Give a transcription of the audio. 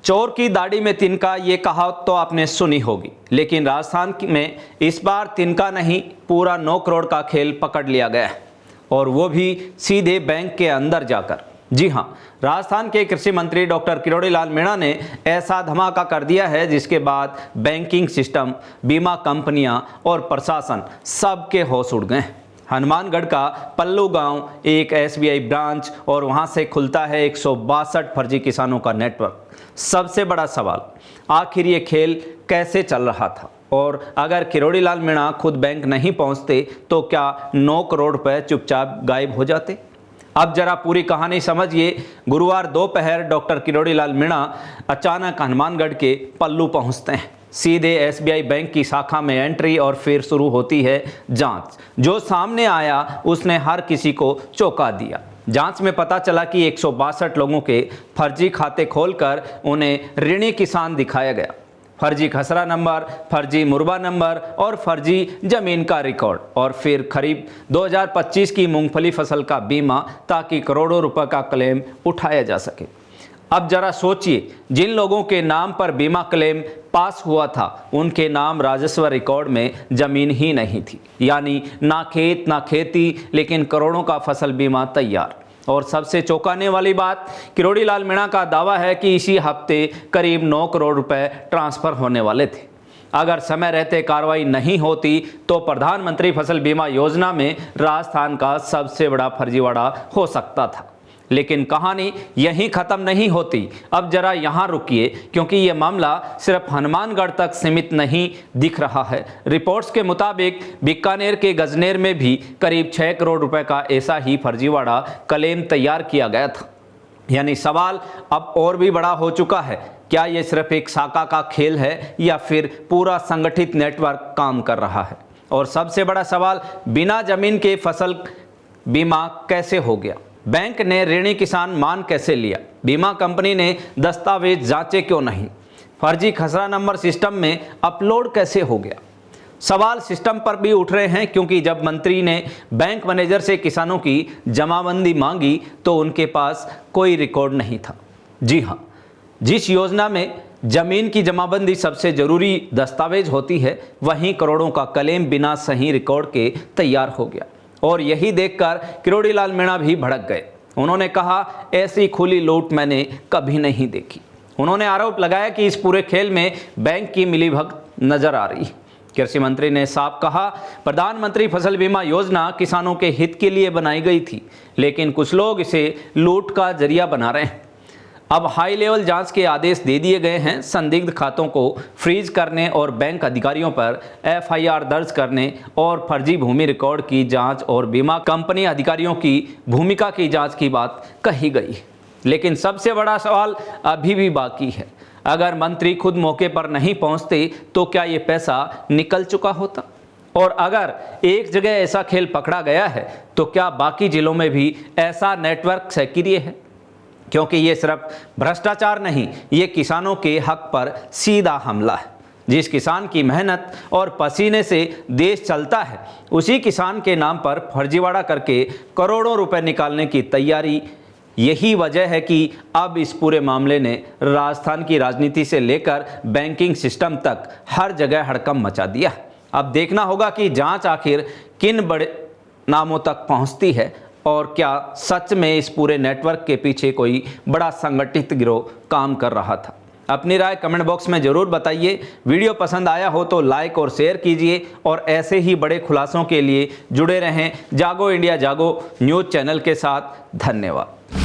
चोर की दाढ़ी में तिनका, ये कहावत तो आपने सुनी होगी, लेकिन राजस्थान में इस बार तिनका नहीं, पूरा 9 करोड़ का खेल पकड़ लिया गया है, और वो भी सीधे बैंक के अंदर जाकर। जी हां, राजस्थान के कृषि मंत्री डॉक्टर किरोड़ी लाल मीणा ने ऐसा धमाका कर दिया है जिसके बाद बैंकिंग सिस्टम, बीमा कंपनियां और प्रशासन सबके होश उड़ गए। हनुमानगढ़ का पल्लू गांव एक एसबीआई ब्रांच और वहां से खुलता है 162 फर्जी किसानों का नेटवर्क। सबसे बड़ा सवाल, आखिर ये खेल कैसे चल रहा था? और अगर किरोड़ी लाल मीणा खुद बैंक नहीं पहुंचते तो क्या 9 करोड़ रुपए चुपचाप गायब हो जाते? अब जरा पूरी कहानी समझिए। गुरुवार दोपहर डॉक्टर किरोड़ी लाल मीणा अचानक हनुमानगढ़ के पल्लू पहुंचते हैं। सीधे एसबीआई बैंक की शाखा में एंट्री और फिर शुरू होती है जांच। जो सामने आया उसने हर किसी को चौंका दिया। जांच में पता चला कि 162 लोगों के फर्जी खाते खोलकर उन्हें ऋणी किसान दिखाया गया। फर्जी खसरा नंबर, फर्जी मुरबा नंबर और फर्जी जमीन का रिकॉर्ड, और फिर खरीफ 2025 की मूंगफली फसल का बीमा, ताकि करोड़ों रुपए का क्लेम उठाया जा सके। अब जरा सोचिए, जिन लोगों के नाम पर बीमा क्लेम पास हुआ था उनके नाम राजस्व रिकॉर्ड में जमीन ही नहीं थी, यानी ना खेत ना खेती, लेकिन करोड़ों का फसल बीमा तैयार। और सबसे चौंकाने वाली बात, किरोड़ी लाल मीणा का दावा है कि इसी हफ्ते करीब 9 करोड़ रुपए ट्रांसफर होने वाले थे। अगर समय रहते कार्रवाई नहीं होती तो प्रधानमंत्री फसल बीमा योजना में राजस्थान का सबसे बड़ा फर्जीवाड़ा हो सकता था। लेकिन कहानी यहीं खत्म नहीं होती। अब जरा यहाँ रुकिए, क्योंकि ये मामला सिर्फ हनुमानगढ़ तक सीमित नहीं दिख रहा है। रिपोर्ट्स के मुताबिक बीकानेर के गजनेर में भी करीब 6 करोड़ रुपए का ऐसा ही फर्जीवाड़ा क्लेम तैयार किया गया था। यानी सवाल अब और भी बड़ा हो चुका है, क्या ये सिर्फ एक शाखा का खेल है या फिर पूरा संगठित नेटवर्क काम कर रहा है? और सबसे बड़ा सवाल, बिना जमीन के फसल बीमा कैसे हो गया? बैंक ने ऋणी किसान मान कैसे लिया? बीमा कंपनी ने दस्तावेज जांचे क्यों नहीं? फर्जी खसरा नंबर सिस्टम में अपलोड कैसे हो गया? सवाल सिस्टम पर भी उठ रहे हैं, क्योंकि जब मंत्री ने बैंक मैनेजर से किसानों की जमाबंदी मांगी तो उनके पास कोई रिकॉर्ड नहीं था। जी हाँ, जिस योजना में जमीन की जमाबंदी सबसे जरूरी दस्तावेज होती है, वहीं करोड़ों का क्लेम बिना सही रिकॉर्ड के तैयार हो गया। और यही देखकर किरोड़ी लाल मीणा भी भड़क गए। उन्होंने कहा, ऐसी खुली लूट मैंने कभी नहीं देखी। उन्होंने आरोप लगाया कि इस पूरे खेल में बैंक की मिलीभगत नजर आ रही। कृषि मंत्री ने साफ कहा, प्रधानमंत्री फसल बीमा योजना किसानों के हित के लिए बनाई गई थी, लेकिन कुछ लोग इसे लूट का जरिया बना रहे हैं। अब हाई लेवल जांच के आदेश दे दिए गए हैं। संदिग्ध खातों को फ्रीज करने और बैंक अधिकारियों पर एफआईआर दर्ज करने और फर्जी भूमि रिकॉर्ड की जांच और बीमा कंपनी अधिकारियों की भूमिका की जांच की बात कही गई। लेकिन सबसे बड़ा सवाल अभी भी बाकी है। अगर मंत्री खुद मौके पर नहीं पहुंचते तो क्या ये पैसा निकल चुका होता? और अगर एक जगह ऐसा खेल पकड़ा गया है तो क्या बाकी जिलों में भी ऐसा नेटवर्क सक्रिय है? क्योंकि ये सिर्फ भ्रष्टाचार नहीं, ये किसानों के हक पर सीधा हमला है। जिस किसान की मेहनत और पसीने से देश चलता है, उसी किसान के नाम पर फर्जीवाड़ा करके करोड़ों रुपए निकालने की तैयारी। यही वजह है कि अब इस पूरे मामले ने राजस्थान की राजनीति से लेकर बैंकिंग सिस्टम तक हर जगह हड़कंप मचा दिया। अब देखना होगा कि जांच आखिर किन बड़े नामों तक पहुंचती है, और क्या सच में इस पूरे नेटवर्क के पीछे कोई बड़ा संगठित गिरोह काम कर रहा था। अपनी राय कमेंट बॉक्स में जरूर बताइए। वीडियो पसंद आया हो तो लाइक और शेयर कीजिए, और ऐसे ही बड़े खुलासों के लिए जुड़े रहें जागो इंडिया जागो न्यूज़ चैनल के साथ। धन्यवाद।